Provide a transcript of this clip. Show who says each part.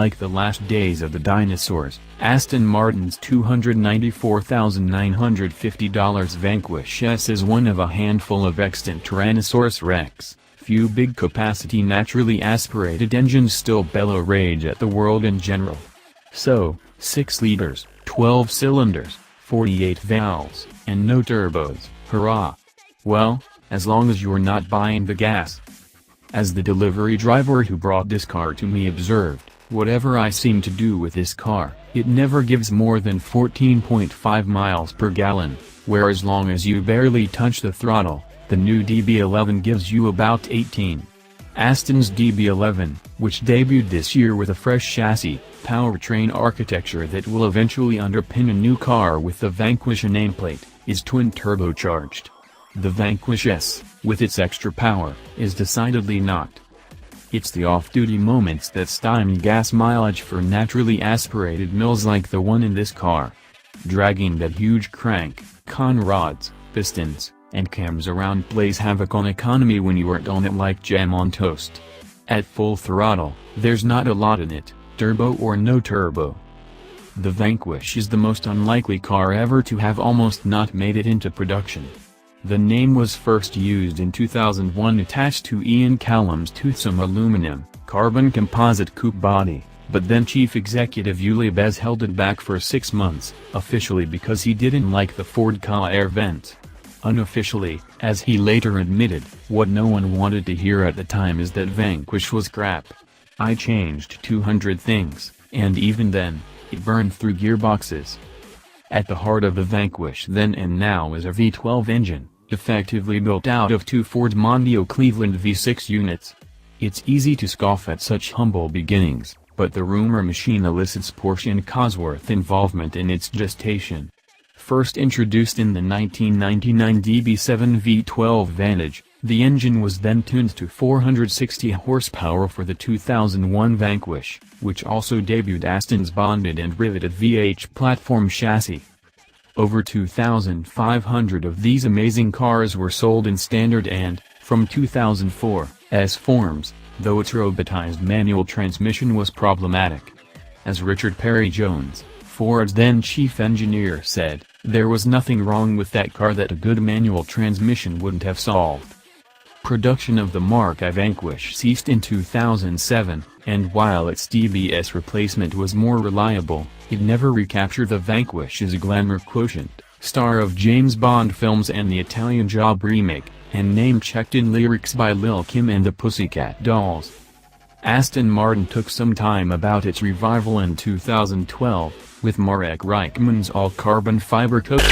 Speaker 1: like the last days of the dinosaurs. Aston Martin's $294,950 Vanquish S is one of a handful of extant Tyrannosaurus Rex. Few big-capacity naturally aspirated engines still bellow rage at the world in general. So, 6 liters, 12 cylinders, 48 valves, and no turbos, hurrah! Well, as long as you're not buying the gas. As the delivery driver who brought this car to me observed, whatever I seem to do with this car, it never gives more than 14.5 miles per gallon, where as long as you barely touch the throttle, the new DB11 gives you about 18. Aston's DB11, which debuted this year with a fresh chassis, powertrain architecture that will eventually underpin a new car with the Vanquish nameplate, is twin-turbocharged. The Vanquish S, with its extra power, is decidedly not. It's the off-duty moments that stymie gas mileage for naturally aspirated mills like the one in this car. Dragging that huge crank, con rods, pistons, and cams around plays havoc on economy when you work on it like jam on toast. At full throttle, there's not a lot in it, turbo or no turbo. The Vanquish is the most unlikely car ever to have almost not made it into production. The name was first used in 2001 attached to Ian Callum's toothsome aluminum, carbon composite coupe body, but then chief executive Uli Bez held it back for 6 months, officially because he didn't like the Ford Ka air vent. Unofficially, as he later admitted, what no one wanted to hear at the time is that Vanquish was crap. I changed 200 things, and even then, it burned through gearboxes. At the heart of the Vanquish then and now is a V12 engine, effectively built out of 2 Ford Mondeo Cleveland V6 units. It's easy to scoff at such humble beginnings, but the rumor machine elicits Porsche and Cosworth involvement in its gestation. First introduced in the 1999 DB7 V12 Vantage, the engine was then tuned to 460 horsepower for the 2001 Vanquish, which also debuted Aston's bonded and riveted VH platform chassis. Over 2,500 of these amazing cars were sold in standard and, from 2004, S forms, though its robotized manual transmission was problematic. As Richard Perry Jones, Ford's then chief engineer said, there was nothing wrong with that car that a good manual transmission wouldn't have solved. Production of the Mark I Vanquish ceased in 2007, and while its DBS replacement was more reliable, it never recaptured the Vanquish's glamour quotient. Star of James Bond films and the Italian Job remake, and name-checked in lyrics by Lil' Kim and the Pussycat Dolls. Aston Martin took some time about its revival in 2012, with Marek Reichmann's all-carbon fiber coat.